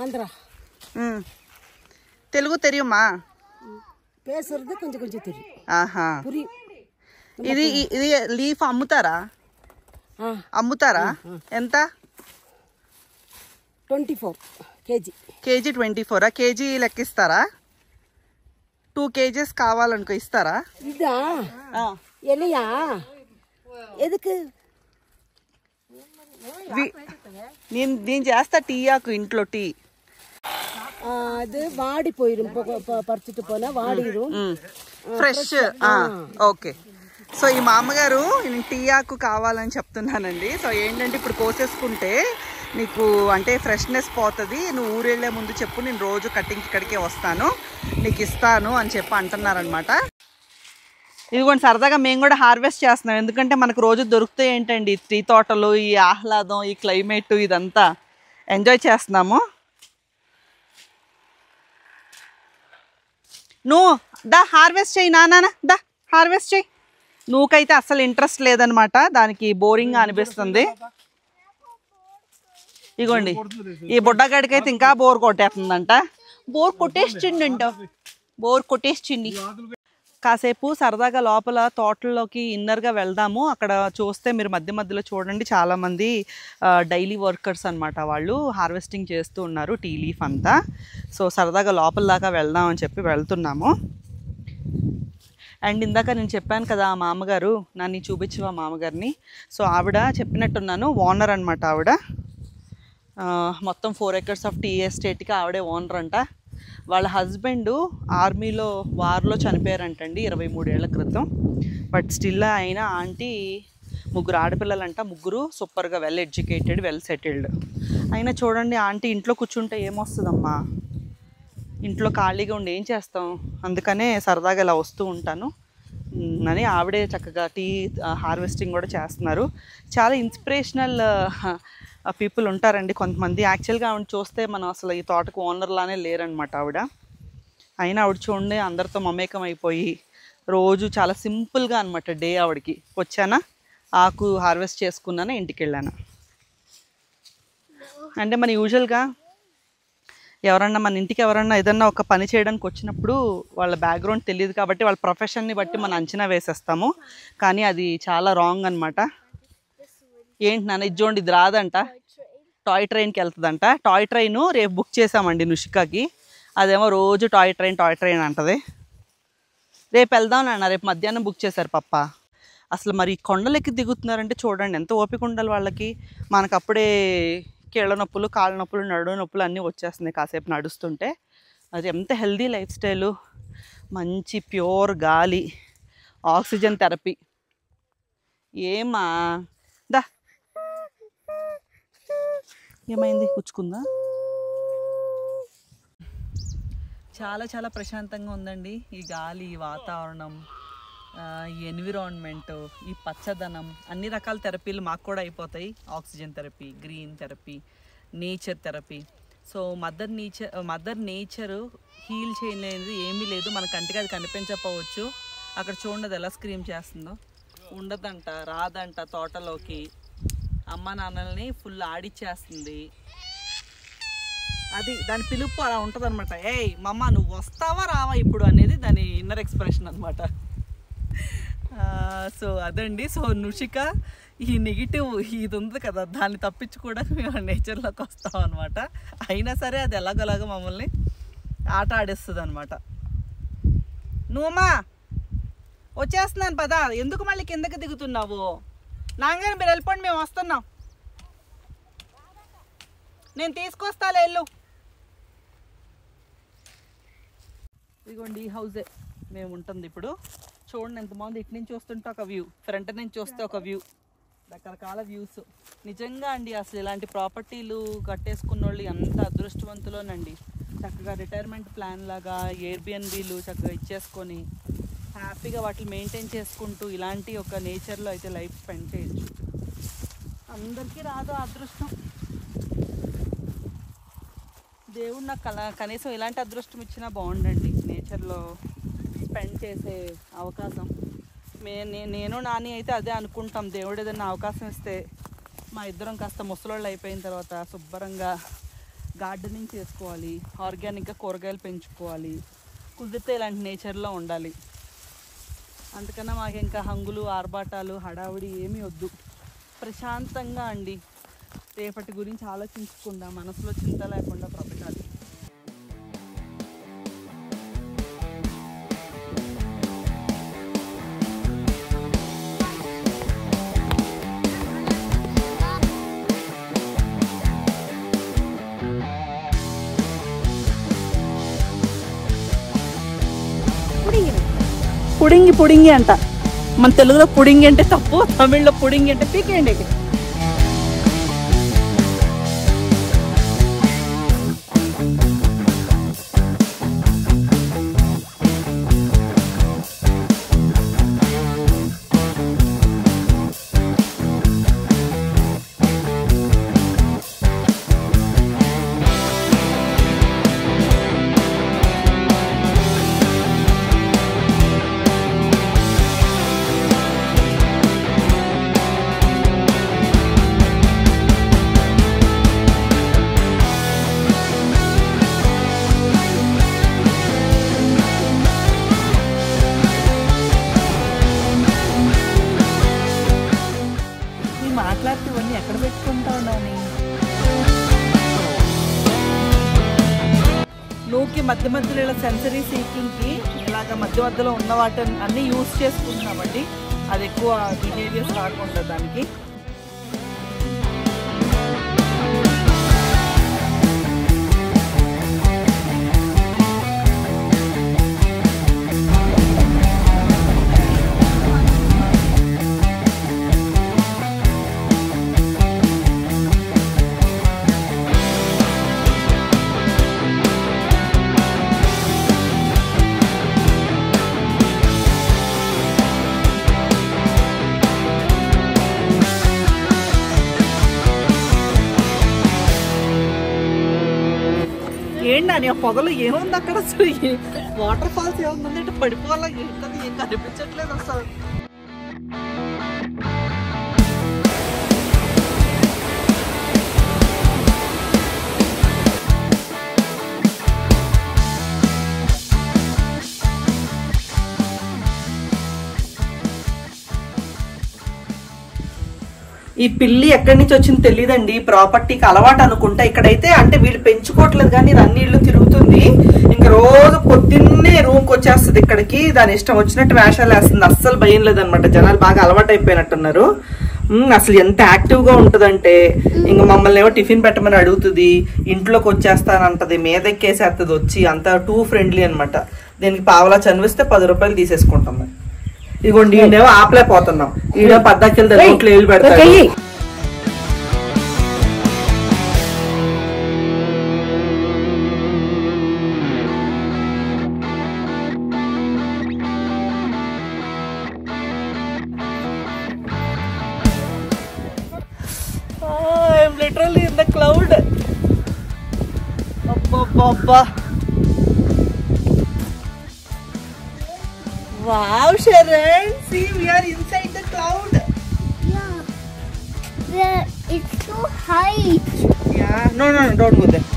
ஆந்திரா. తెలుగు தெரியுமா? பேசுறது కొంచెం కొంచెం தெரியும். ఆహా. புரியும். ఇది ఇది లీఫ్ అమ్ముతారా? అమ్ముతారా? ఎంత? 24 kg. కేజీ 24. కేజీ లెక్కిస్తారా? 2 kgs కావాలనుకో ఇస్తారా? ఇదా ఎలియా ఎదుకు? నేను చేస్తా టీ ఆకు ఇంట్లో టీ. அது வாடி போயிரும், பறிச்சுட்டு போனா வாடிரும். ఫ్రెష్. ఓకే. సో ఈ మామగారు టీ ఆకు కావాలని చెప్తున్నానండి. సో ఏంటంటే ఇప్పుడు కోసేసుకుంటే నీకు అంటే ఫ్రెష్నెస్ పోతుంది, నువ్వు ఊరు వెళ్ళే ముందు చెప్పు, నేను రోజు కటింగ్ ఇక్కడికే వస్తాను, నీకు ఇస్తాను అని చెప్పి అంటున్నారనమాట. ఇదిగోండి సరదాగా మేము కూడా హార్వెస్ట్ చేస్తున్నాం, ఎందుకంటే మనకు రోజు దొరుకుతాయి ఏంటండి టీ తోటలు, ఈ ఆహ్లాదం, ఈ క్లైమేట్, ఇదంతా ఎంజాయ్ చేస్తున్నాము. నువ్వు దా హార్వెస్ట్ చెయ్యి, నాన్న దా హార్వెస్ట్ చెయ్యి. నువ్వుకైతే అస్సలు ఇంట్రెస్ట్ లేదనమాట, దానికి బోరింగ్గా అనిపిస్తుంది. ఇగోండి ఈ బుడ్డగాడికైతే ఇంకా బోర్ కొట్టేస్తుందంట. బోర్ కొట్టేసిండి. కాసేపు సరదాగా లోపల తోటల్లోకి ఇన్నర్గా వెళ్దాము. అక్కడ చూస్తే మీరు మధ్య మధ్యలో చూడండి, చాలామంది డైలీ వర్కర్స్ అనమాట, వాళ్ళు హార్వెస్టింగ్ చేస్తూ ఉన్నారు టీ లీఫ్ అంతా. సో సరదాగా లోపల దాకా వెళ్దామని చెప్పి వెళ్తున్నాము. అండ్ ఇందాక నేను చెప్పాను కదా ఆ మామగారు, నన్ను చూపించు ఆ మామగారిని. సో ఆవిడ చెప్పినట్టున్నాను ఓనర్ అనమాట. ఆవిడ మొత్తం 4 acres ఆఫ్ టీ ఎస్టేట్కి ఆవిడే ఓనర్ అంట. వాళ్ళ హస్బెండ్ ఆర్మీలో వార్లో చనిపోయారంటండి 23 ఏళ్ల క్రితం. బట్ స్టిల్ అయినా ఆంటీ 3 ఆడపిల్లలంట, 3 సూపర్గా వెల్ ఎడ్యుకేటెడ్, వెల్ సెటిల్డ్. అయినా చూడండి ఆంటీ ఇంట్లో కూర్చుంటే ఏమొస్తుందమ్మా, ఇంట్లో ఖాళీగా ఉండి ఏం చేస్తాం, అందుకనే సరదాగా ఇలా వస్తూ ఉంటాను అని ఆవిడే చక్కగా టీ హార్వెస్టింగ్ కూడా చేస్తున్నారు. చాలా ఇన్స్పిరేషనల్ పీపుల్ ఉంటారండి కొంతమంది. యాక్చువల్గా ఆవిడ చూస్తే మనం అసలు ఈ తోటకు ఓనర్లానే లేరనమాట ఆవిడ. అయినా ఆవిడ చూడండి అందరితో మమేకం అయిపోయి రోజు చాలా సింపుల్గా అనమాట డే ఆవిడకి. వచ్చానా, ఆకు హార్వెస్ట్ చేసుకున్నాను, ఇంటికి వెళ్ళాను. అంటే మన యూజువల్గా ఎవరన్నా మన ఇంటికి ఎవరన్నా ఏదన్నా ఒక పని చేయడానికి వచ్చినప్పుడు వాళ్ళ బ్యాక్గ్రౌండ్ తెలియదు కాబట్టి వాళ్ళ ప్రొఫెషన్ని బట్టి మనం అంచనా వేసేస్తాము, కానీ అది చాలా రాంగ్ అనమాట. ఏంటి నాన్న ఇది చూడండి, ఇది రాదంట, టాయ్ ట్రైన్కి వెళ్తుందంట. టాయ్ ట్రైన్ రేపు బుక్ చేసామండి నుషికాకి, అదేమో రోజు టాయ్ ట్రైన్ అంటది. రేపు వెళ్దాం నాన్న, రేపు మధ్యాహ్నం బుక్ చేశారు పప్ప. అసలు మరి కొండలెక్కి దిగుతున్నారంటే చూడండి ఎంత ఓపిక ఉండాలి వాళ్ళకి. మనకు అప్పుడే కీళ్ళ నొప్పులు, కాళ్ళ నొప్పులు, నడుము నొప్పులు అన్నీ వచ్చేస్తున్నాయి కాసేపు నడుస్తుంటే. అది ఎంత హెల్దీ లైఫ్ స్టైలు, మంచి ప్యూర్ గాలి, ఆక్సిజన్ థెరపీ. ఏమా దా, ఏమైంది, కూర్చుకుందా? చాలా చాలా ప్రశాంతంగా ఉందండి ఈ గాలి, ఈ వాతావరణం, ఈ ఎన్విరాన్మెంట్, ఈ పచ్చదనం, అన్ని రకాల థెరపీలు మాకు కూడా అయిపోతాయి. Oxygen therapy, green therapy, nature therapy. So mother nature heal చేయలేనిది ఏమీ లేదు. మన కంటికి అది కనిపించకపోవచ్చు. అక్కడ చూడండి అది ఎలా స్క్రీమ్ చేస్తుందో. ఉండదంట, రాదంట తోటలోకి, అమ్మ నాన్నల్ని ఫుల్ ఆడిచ్చేస్తుంది. అది దాని పిలుపు అలా ఉంటుంది అనమాట. ఏయ్ మమ్మ నువ్వు వస్తావా రావా ఇప్పుడు అనేది దాని ఇన్నర్ ఎక్స్ప్రెషన్ అనమాట. సో అదండి. సో నుషిక ఈ నెగిటివ్ ఇది ఉంది కదా, దాన్ని తప్పించి కూడా మేము నేచర్లోకి వస్తాం అనమాట. అయినా సరే అది ఎలాగోలాగా మమ్మల్ని ఆట ఆడిస్తుంది అనమాట. నువ్వమ్మా వచ్చేస్తున్నాను పదా, ఎందుకు మళ్ళీ కిందకి దిగుతున్నావు? నాన్నగారు మీరు వెళ్ళిపోండి, మేము వస్తున్నాం, నేను తీసుకొస్తాలే వెళ్ళు. ఇదిగోండి ఈ హౌసే మేము ఉంటుంది ఇప్పుడు. చూడండి ఎంత బాగుంది, ఇటు నుంచి వస్తుంటే ఒక వ్యూ, ఫ్రంట్ నుంచి వస్తే ఒక వ్యూ, రకరకాల వ్యూస్. నిజంగా అండి అసలు ఇలాంటి ప్రాపర్టీలు కట్టేసుకున్న వాళ్ళు ఎంత అదృష్టవంతులోనండి. చక్కగా రిటైర్మెంట్ ప్లాన్ లాగా ఎయిర్బిఎన్బీలు చక్కగా ఇచ్చేసుకొని హ్యాపీగా వాటిని మెయింటైన్ చేసుకుంటూ ఇలాంటి ఒక నేచర్లో అయితే లైఫ్ స్పెండ్ చేయొచ్చు. అందరికీ రాదు అదృష్టం. దేవుడు నాకు కనీసం ఇలాంటి అదృష్టం ఇచ్చినా బాగుండండి, నేచర్లో స్పెండ్ చేసే అవకాశం. నేను నాని అయితే అదే అనుకుంటాం, దేవుడు ఏదైనా అవకాశం ఇస్తే మా ఇద్దరం కాస్త ముసలోళ్ళు అయిపోయిన తర్వాత శుభ్రంగా గార్డెనింగ్ చేసుకోవాలి, ఆర్గానిక్గా కూరగాయలు పెంచుకోవాలి, కుదిరితే ఇలాంటి నేచర్లో ఉండాలి. అందుకన్నా మాకు ఇంకా హంగులు ఆర్భాటాలు హడావుడి ఏమీ వద్దు. ప్రశాంతంగా అండి రేపటి గురించి ఆలోచించకుండా మనసులో చింత లేకుండా బ్రతకాలి. పుడింగి పుడింగి అంట. మన తెలుగులో పుడింగి అంటే తప్పు, తమిళ్లో పుడింగి అంటే పీకేయండి. మాట్లాడుతూవన్నీ ఎక్కడ పెట్టుకుంటా ఉన్నాను. నువ్వుకి మధ్య మధ్యలో ఇలా సెన్సరీ సీకింగ్కి ఇలాగ మధ్య మధ్యలో ఉన్న వాటిని అన్నీ యూజ్ చేసుకుంటున్నామండి. అది ఎక్కువ బిహేవియర్స్ రాకుండా దానికి. ఏంటని ఆ పొగలు ఏముంది అక్కడ? అసలు వాటర్ ఫాల్స్ ఏముంది అంటే పడిపోవాలా ఏంటది? ఏం కనిపించట్లేదు అసలు. ఈ పిల్లి ఎక్కడి నుంచి వచ్చింది తెలియదండి. ప్రాపర్టీకి అలవాటు అనుకుంటా. ఇక్కడైతే అంటే వీళ్ళు పెంచుకోవట్లేదు కానీ అన్ని ఇళ్ళు తిరుగుతుంది. ఇంకా రోజు పొద్దున్నే రూమ్కి వచ్చేస్తుంది ఇక్కడికి. దాని ఇష్టం వచ్చినట్టు వేషాలు వేస్తుంది. అస్సలు భయం లేదనమాట. జనాలు బాగా అలవాటు అయిపోయినట్టున్నారు. అసలు ఎంత యాక్టివ్ గా ఉంటదంటే ఇంక మమ్మల్ని ఏమో టిఫిన్ పెట్టమని అడుగుతుంది, ఇంట్లోకి వచ్చేస్తానంటది, మీద ఎక్కేసేస్తుంది వచ్చి. అంత టూ ఫ్రెండ్లీ అనమాట. దీనికి పావలా చనివిస్తే 10 రూపాయలు తీసేసుకుంటాం. ఇదిగోండి ఈడేమో ఆపలేకపోతున్నాం. ఈడో పద్దాకెళ్తే రోడ్లు ఏళ్ళు పెడతాయి. I'm literally in the cloud. Abba. Wow, Sharon. See, we are inside the cloud. Yeah. It's too high. Yeah. No, don't go there.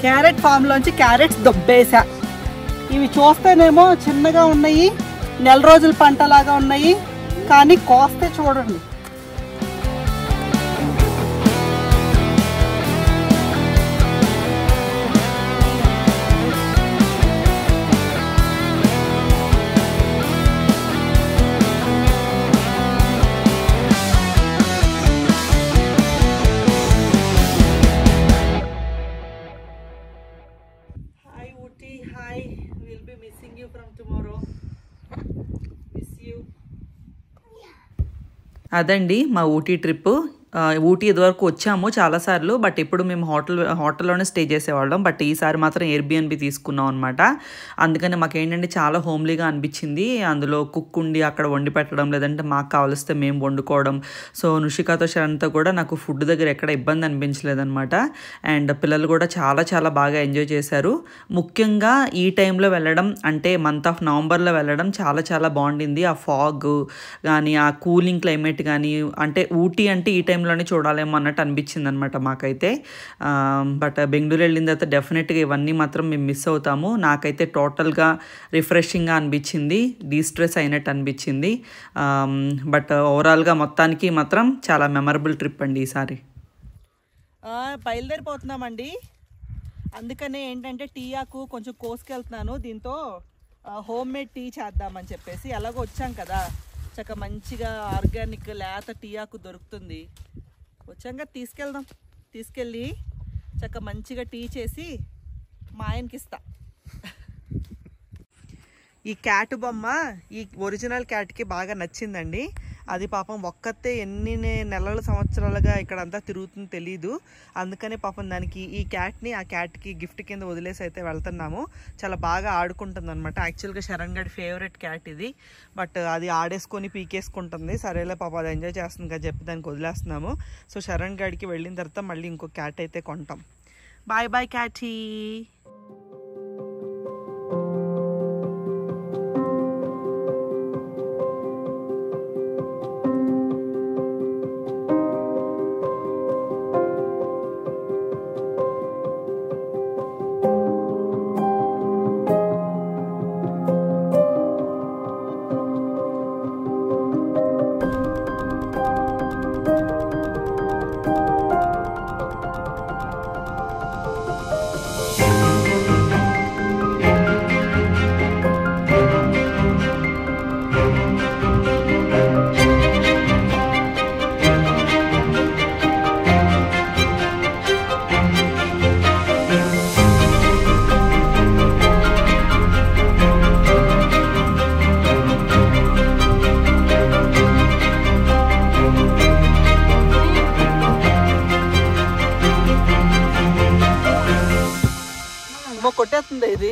Carrot farm లోంచి క్యారెట్స్ దొబ్బేసా. ఇవి చూస్తేనేమో చిన్నగా ఉన్నాయి, నెల రోజుల పంటలాగా ఉన్నాయి, కానీ కోస్తే చూడండి. Hi, we'll be missing you from tomorrow. Miss you. అదండి మా ఊటీ ట్రిప్. ఊటీ ఇదివరకు వచ్చాము చాలాసార్లు, బట్ ఇప్పుడు మేము హోటల్లోనే స్టే చేసేవాళ్ళం. బట్ ఈసారి మాత్రం ఎయిర్బిఎన్బి తీసుకున్నాం అనమాట. అందుకని మాకు ఏంటంటే చాలా హోమ్లీగా అనిపించింది. అందులో కుక్ ఉండి అక్కడ వండి పెట్టడం, లేదంటే మాకు కావలిస్తే మేము వండుకోవడం. సో నుషికాతో శరణ్తో కూడా నాకు ఫుడ్ దగ్గర ఎక్కడ ఇబ్బంది అనిపించలేదన్నమాట. అండ్ పిల్లలు కూడా చాలా చాలా బాగా ఎంజాయ్ చేశారు. ముఖ్యంగా ఈ టైంలో వెళ్ళడం అంటే మంత్ ఆఫ్ నవంబర్లో వెళ్ళడం చాలా చాలా బాగుండింది. ఆ ఫాగ్ కానీ, ఆ కూలింగ్ క్లైమేట్ కానీ, అంటే ఊటీ అంటే ఈ టైంలోనే చూడాలేమో అన్నట్టు అనిపించింది అనమాట మాకైతే. బట్ బెంగళూరు వెళ్ళిన తర్వాత డెఫినెట్గా ఇవన్నీ మాత్రం మేము మిస్ అవుతాము. నాకైతే టోటల్గా రిఫ్రెషింగ్గా అనిపించింది, డీస్ట్రెస్ అయినట్టు అనిపించింది. బట్ ఓవరాల్గా మొత్తానికి మాత్రం చాలా మెమరబుల్ ట్రిప్ అండి ఈసారి. బయలుదేరిపోతున్నామండి. అందుకనే ఏంటంటే టీ ఆకు కొంచెం కోసుకెళ్తున్నాను. దీంతో హోమ్ మేడ్ టీ చేద్దామని చెప్పేసి, ఎలాగో వచ్చాం కదా, చక్కగా మంచిగా ఆర్గానిక్ లేత టీ ఆకు దొరుకుతుంది. వచ్చాక తీసుకెళ్ళి చక్కగా మంచిగా టీ చేసి మా ఆయనకి ఇస్తా. ఈ క్యాట్ బొమ్మ ఈ ఒరిజినల్ క్యాట్కి బాగా నచ్చిందండి. అది పాపం ఒక్కతే ఎన్ని నెలల సంవత్సరాలుగా ఇక్కడంతా తిరుగుతుందో తెలీదు. అందుకనే పాపం దానికి ఈ క్యాట్ని ఆ క్యాట్కి గిఫ్ట్ కింద వదిలేసి అయితే వెళ్తున్నాము. చాలా బాగా ఆడుకుంటుంది అనమాట. యాక్చువల్గా శరణ్ గడి ఫేవరెట్ క్యాట్ ఇది. బట్ అది ఆడేసుకొని పీకేసుకుంటుంది. సరేలే పాపం అది ఎంజాయ్ చేస్తుంది కదా చెప్పి దానికి వదిలేస్తున్నాము. సో శరణ్ గడికి వెళ్ళిన తర్వాత మళ్ళీ ఇంకో క్యాట్ అయితే కొంటాం. Bye bye catty. కొట్టేస్తుంది ఇది.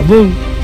Boom.